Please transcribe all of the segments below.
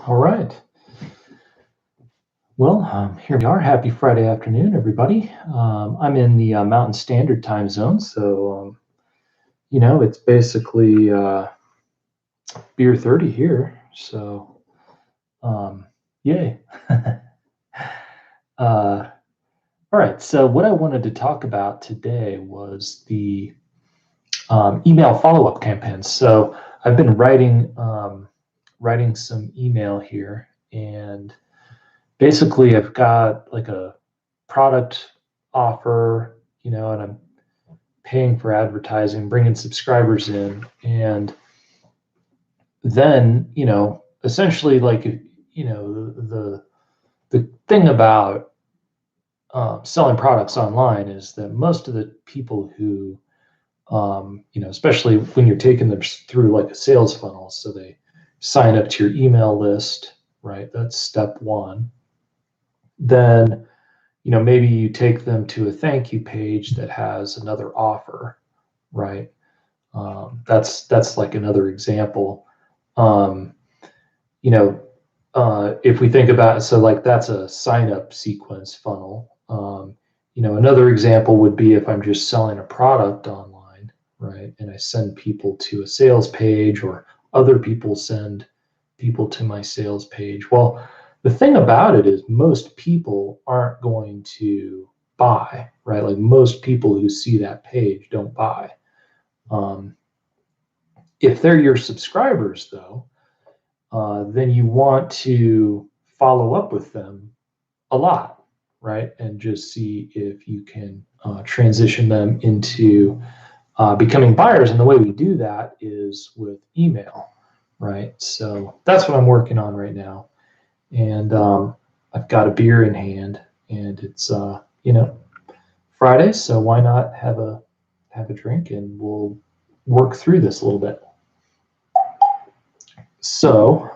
All right. Well, here we are. Happy Friday afternoon, everybody. I'm in the Mountain Standard Time Zone, so it's basically beer 30 here. So, yay. All right. So, what I wanted to talk about today was the email follow-up campaigns. So, I've been writing some email here, and basically I've got like a product offer, and I'm paying for advertising, bringing subscribers in, and then, essentially, like, the thing about selling products online is that most of the people who, especially when you're taking them through like a sales funnel, so they sign up to your email list, right? That's step one. Then maybe you take them to a thank you page that has another offer, right? That's like another example. Um, if we think about it, so like that's a sign up sequence funnel. Another example would be if I'm just selling a product online, right? And I send people to a sales page, or other people send people to my sales page. Well, the thing about it is most people aren't going to buy, right? Like most people who see that page don't buy. If they're your subscribers, though, then you want to follow up with them a lot, right? And just see if you can transition them into becoming buyers. And the way we do that is with email, right? So that's what I'm working on right now. And I've got a beer in hand, and it's Friday, so why not have a drink, and we'll work through this a little bit. So,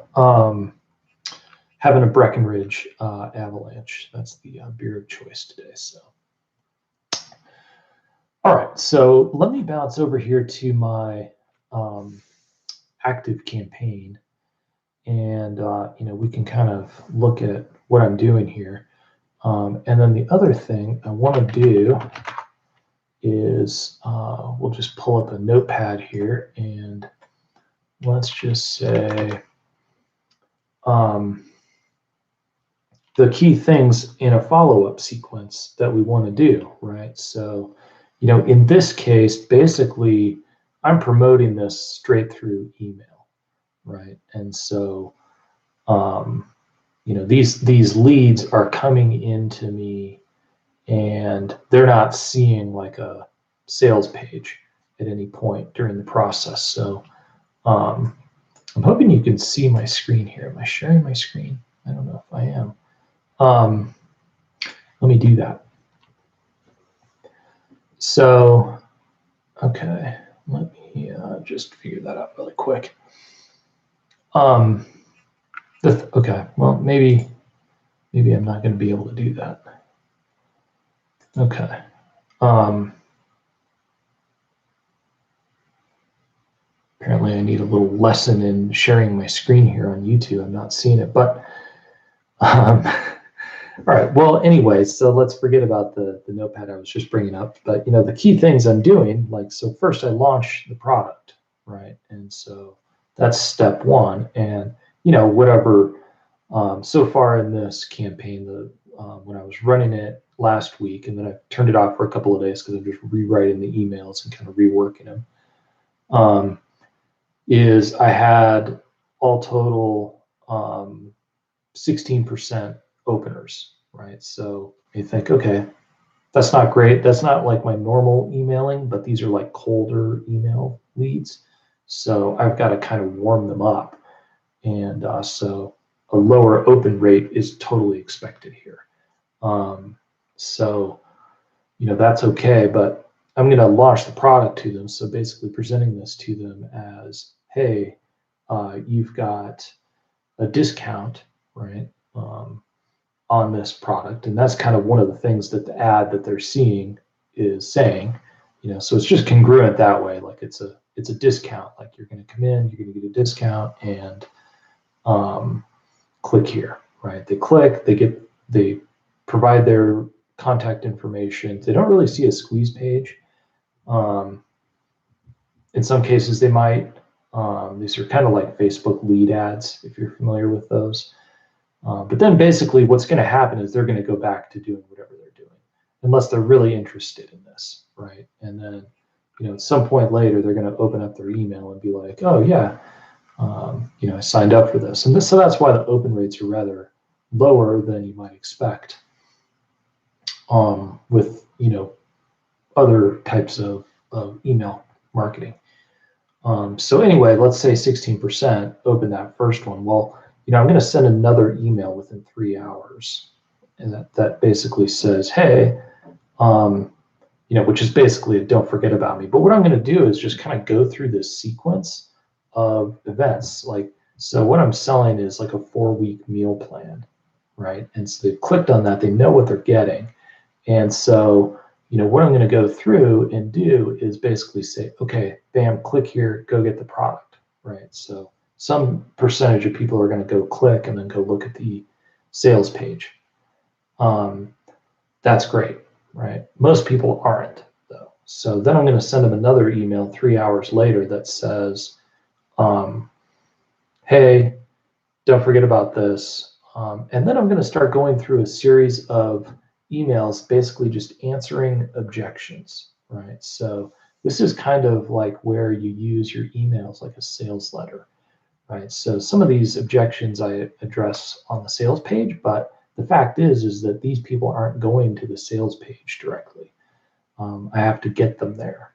having a Breckenridge Avalanche. That's the beer of choice today. So, all right. So let me bounce over here to my active campaign, and we can kind of look at what I'm doing here. And then the other thing I want to do is we'll just pull up a notepad here, and let's just say the key things in a follow-up sequence that we want to do, right? So, in this case, basically, I'm promoting this straight through email, right? And so, these leads are coming into me, and they're not seeing like a sales page at any point during the process. So, I'm hoping you can see my screen here. Am I sharing my screen? I don't know if I am. Let me do that. So, okay, let me just figure that out really quick. Okay, well, maybe I'm not going to be able to do that. Okay. Apparently I need a little lesson in sharing my screen here on YouTube. I'm not seeing it, but all right. Well, anyway, so let's forget about the notepad I was just bringing up. But the key things I'm doing, like, so first I launch the product, right? And so that's step one. And whatever. So far in this campaign, when I was running it last week, and then I turned it off for a couple of days because I'm just rewriting the emails and kind of reworking them. Is I had all total 16% openers, right? So you think, okay, that's not great. That's not like my normal emailing, but these are like colder email leads. So I've got to kind of warm them up. And so a lower open rate is totally expected here. So, that's okay, but I'm going to launch the product to them. So basically presenting this to them as, hey, you've got a discount, right, on this product. And that's kind of one of the things that the ad that they're seeing is saying, so it's just congruent that way. Like it's a discount, like you're going to come in, you're going to get a discount, and click here, right? They click, they provide their contact information. They don't really see a squeeze page. In some cases, they might. These are kind of like Facebook lead ads, if you're familiar with those. But then basically what's going to happen is they're going to go back to doing whatever they're doing, unless they're really interested in this, right? And then, at some point later, they're going to open up their email and be like, oh yeah, I signed up for this. And so that's why the open rates are rather lower than you might expect with, other types of email marketing. So anyway, let's say 16% open that first one. Well, I'm going to send another email within 3 hours, and that basically says, hey, which is basically a don't forget about me. But what I'm going to do is just kind of go through this sequence of events. So what I'm selling is like a 4-week meal plan, right? And so they've clicked on that, they know what they're getting. And so, what I'm going to go through and do is basically say, okay, bam, click here, go get the product, right? So some percentage of people are going to go click and then go look at the sales page. That's great, right? Most people aren't, though. So then I'm going to send them another email 3 hours later that says, hey, don't forget about this. And then I'm going to start going through a series of emails, basically just answering objections, right? So this is kind of like where you use your emails like a sales letter, right? So some of these objections I address on the sales page, but the fact is that these people aren't going to the sales page directly. I have to get them there,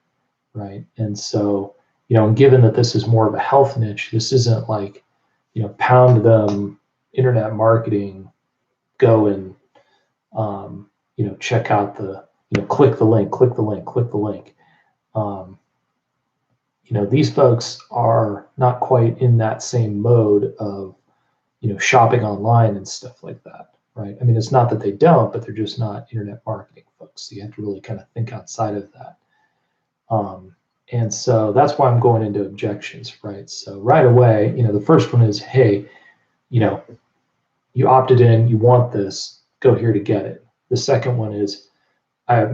right? And so, and given that this is more of a health niche, this isn't like, pound them internet marketing, go and, check out the, click the link, click the link, click the link. These folks are not quite in that same mode of, shopping online and stuff like that, right? I mean, it's not that they don't, but they're just not internet marketing folks. So you have to really kind of think outside of that. And so that's why I'm going into objections, right? So right away, the first one is, hey, you opted in, you want this, go here to get it. The second one is, I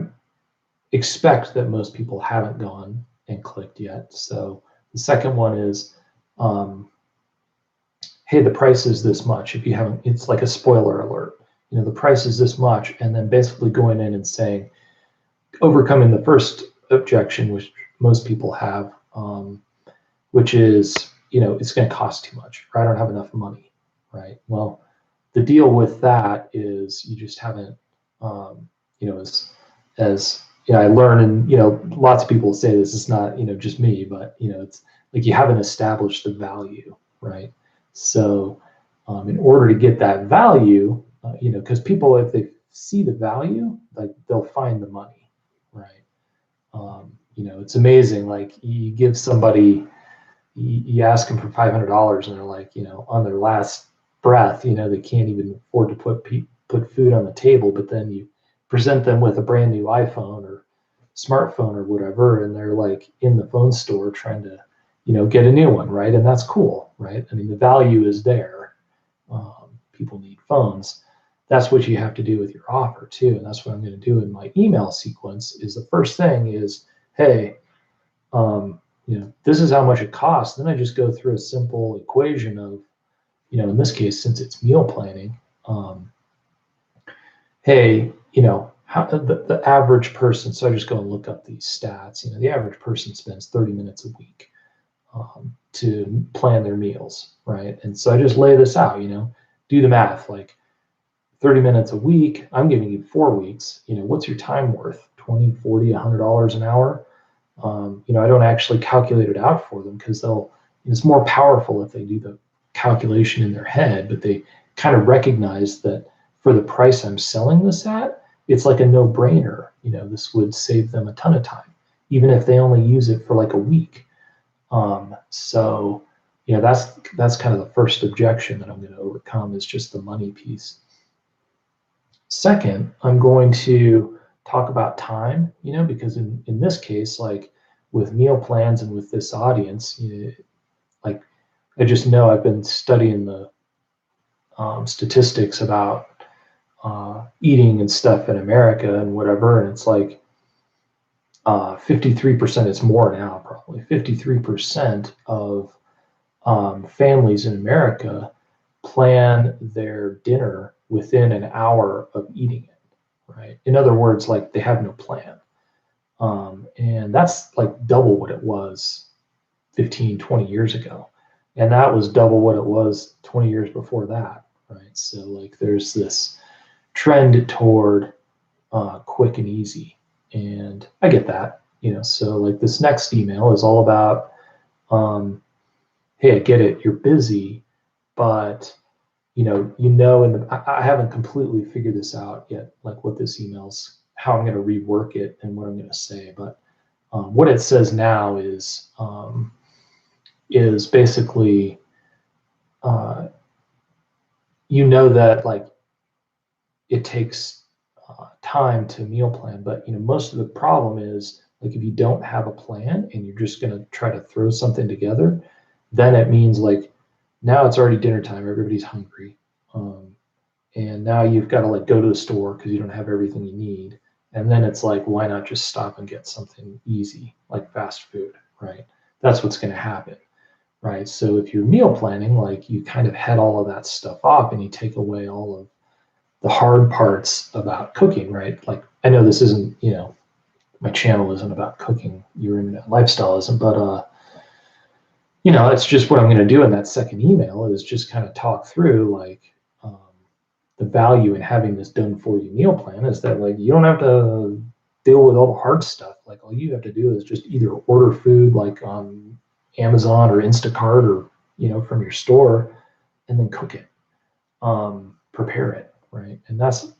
expect that most people haven't gone and clicked yet. So the second one is, hey, the price is this much. If you haven't, it's like a spoiler alert. The price is this much, and then basically going in and saying, overcoming the first objection, which most people have, which is, it's going to cost too much, or I don't have enough money, right? Well, the deal with that is you just haven't, as I learn, and lots of people say this. It's not just me, but it's like you haven't established the value, right? So in order to get that value, because people, if they see the value, like they'll find the money, right? It's amazing. Like you give somebody, you ask them for $500, and they're like, on their last breath, they can't even afford to put food on the table. But then you present them with a brand new iPhone or smartphone or whatever, and they're like in the phone store trying to, get a new one, right? And that's cool, right? I mean, the value is there. People need phones. That's what you have to do with your offer too, and that's what I'm going to do in my email sequence. Is the first thing is, hey, this is how much it costs. Then I just go through a simple equation of, in this case, since it's meal planning, hey, how the average person, so I just go and look up these stats, the average person spends 30 minutes a week to plan their meals, right? And so I just lay this out, do the math, like 30 minutes a week, I'm giving you 4 weeks, what's your time worth? 20, 40, $100 an hour? I don't actually calculate it out for them because it's more powerful if they do the calculation in their head, but they kind of recognize that for the price I'm selling this at, it's like a no-brainer. This would save them a ton of time, even if they only use it for like a week. So that's kind of the first objection that I'm going to overcome, is just the money piece. Second, I'm going to talk about time, because in this case, like with meal plans and with this audience, like I just know I've been studying the statistics about eating and stuff in America and whatever, and it's like 53%. It's more now, probably 53% of families in America plan their dinner within an hour of eating it, right? In other words, like they have no plan. And that's like double what it was 15, 20 years ago. And that was double what it was 20 years before that, right? So like there's this trend toward quick and easy. And I get that, so like this next email is all about, hey, I get it, you're busy, but and I haven't completely figured this out yet, like what this email's, how I'm going to rework it and what I'm going to say. But what it says now is basically, that like it takes time to meal plan, but most of the problem is like if you don't have a plan and you're just going to try to throw something together, then it means like now it's already dinner time, everybody's hungry, and now you've got to like go to the store because you don't have everything you need, and then it's like, why not just stop and get something easy like fast food, right? That's what's going to happen, right? So if you're meal planning, like you kind of head all of that stuff off and you take away all of the hard parts about cooking, right? Like I know this isn't, my channel isn't about cooking, your internet lifestyle isn't, but it's just what I'm going to do in that second email is just kind of talk through like the value in having this done for you meal plan is that like you don't have to deal with all the hard stuff. Like all you have to do is just either order food like on Amazon or Instacart or from your store, and then cook it, prepare it, right? And that's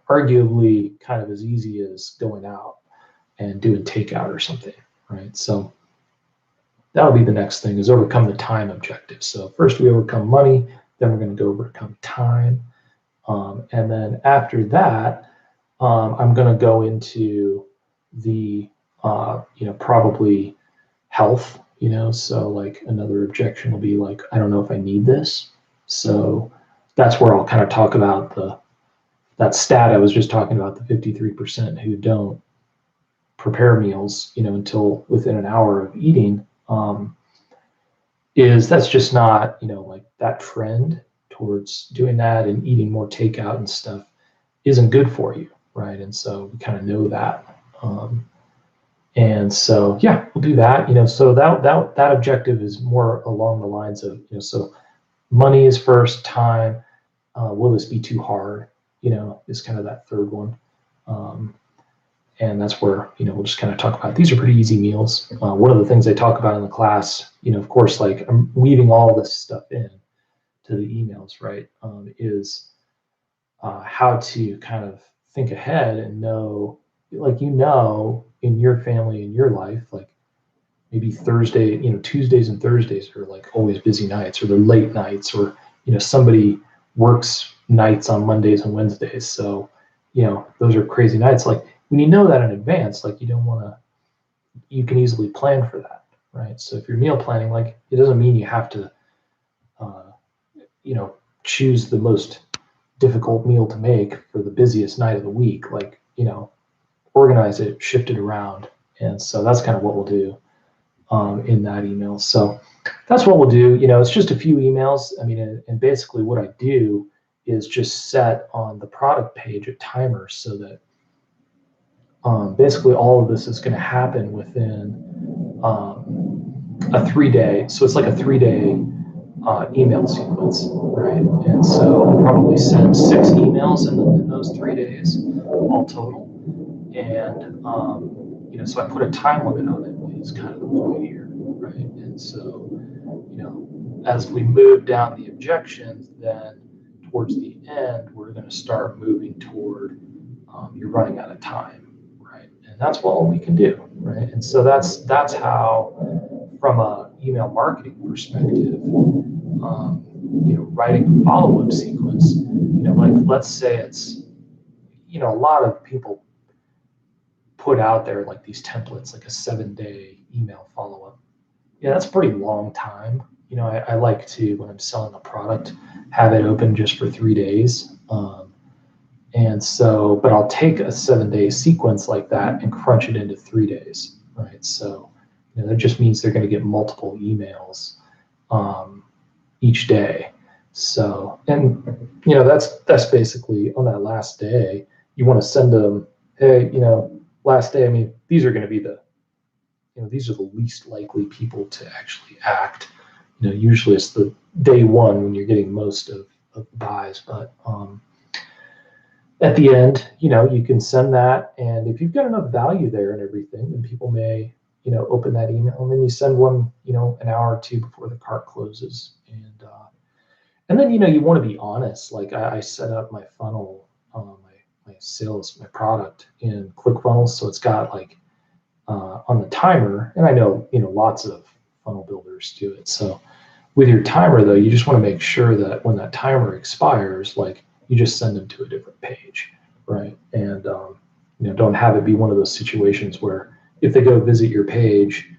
arguably kind of as easy as going out and doing takeout or something, right? So that'll be the next thing, is overcome the time objective. So first we overcome money, then we're going to go overcome time. And then after that, I'm going to go into the, probably health, so like another objection will be like, I don't know if I need this. So that's where I'll kind of talk about that stat I was just talking about, the 53% who don't prepare meals, until within an hour of eating, is that's just not, like that trend towards doing that and eating more takeout and stuff isn't good for you, right? And so we kind of know that. And so, yeah, we'll do that, so that objective is more along the lines of, so money is first, time, will this be too hard, is kind of that third one. And that's where, we'll just kind of talk about, these are pretty easy meals. One of the things I talk about in the class, of course, like I'm weaving all this stuff in to the emails, right, is how to kind of think ahead and know, like, in your family, in your life, like maybe Thursday, Tuesdays and Thursdays are like always busy nights, or they're late nights, or, somebody works nights on Mondays and Wednesdays. So, those are crazy nights. Like when you know that in advance, like you can easily plan for that, right? So if you're meal planning, like it doesn't mean you have to, choose the most difficult meal to make for the busiest night of the week. Like, organize it, shift it around. And so that's kind of what we'll do in that email. So that's what we'll do. It's just a few emails. I mean, and basically what I do is just set on the product page a timer so that basically all of this is going to happen within a 3-day. So it's like a 3-day email sequence, right? And so I'll probably send 6 emails in those 3 days, all total. And so I put a time limit on it. Is kind of the point here, right? And so as we move down the objections, then towards the end, we're going to start moving toward you're running out of time, right? And that's all we can do, right? And so that's how, from a email marketing perspective, writing a follow-up sequence, like let's say it's, a lot of people put out there like these templates, like a 7-day email follow-up. Yeah, that's a pretty long time. I like to, when I'm selling a product, have it open just for 3 days. And so, but I'll take a 7-day sequence like that and crunch it into 3 days, right? So, that just means they're going to get multiple emails each day. So, and that's basically on that last day, you want to send them, hey, last day. I mean, these are going to be these are the least likely people to actually act. Usually it's the day one when you're getting most of the buys, but at the end, you can send that, and if you've got enough value there and everything, then people may, open that email, and then you send one, an hour or two before the cart closes, and then you want to be honest. Like I set up my funnel, my sales, my product in ClickFunnels, so it's got like on the timer, and I know lots of funnel builders do it. So with your timer though, you just want to make sure that when that timer expires, like you just send them to a different page, right? And don't have it be one of those situations where if they go visit your page,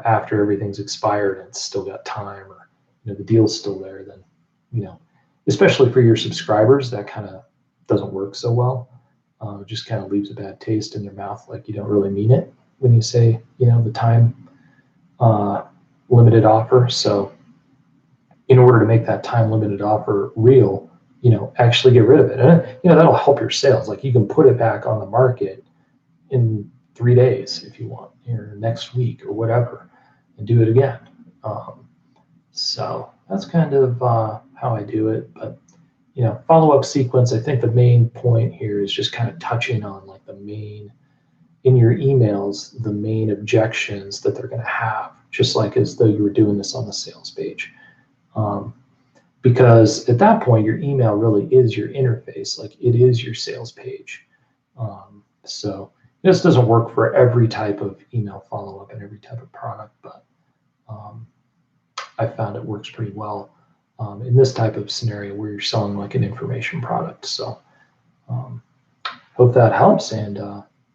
after everything's expired and it's still got time, or the deal's still there, then especially for your subscribers, that kind of doesn't work so well. It just kind of leaves a bad taste in their mouth, like you don't really mean it when you say the time limited offer. So in order to make that time limited offer real, actually get rid of it, and that'll help your sales. Like you can put it back on the market in 3 days if you want, or next week or whatever, and do it again. So that's kind of how I do it. But follow-up sequence, I think the main point here is just kind of touching on like the main, in your emails, the main objections that they're going to have, just like as though you were doing this on the sales page. Because at that point, your email really is your interface, like it is your sales page. So this doesn't work for every type of email follow-up and every type of product, but I found it works pretty well in this type of scenario where you're selling like an information product. So hope that helps, and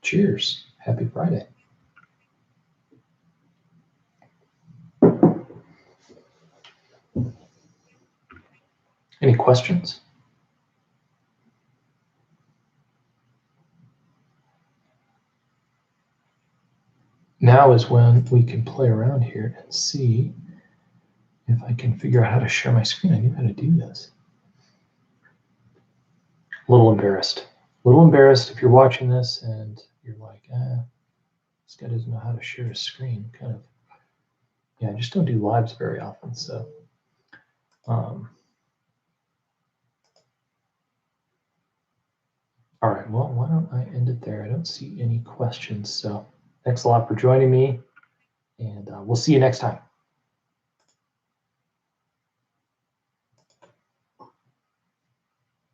cheers. Happy Friday. Any questions? Now is when we can play around here and see if I can figure out how to share my screen. I knew how to do this. A little embarrassed if you're watching this and you're like, this guy doesn't know how to share his screen. Kind of, I just don't do lives very often. So, all right, well, why don't I end it there? I don't see any questions. So thanks a lot for joining me, and we'll see you next time.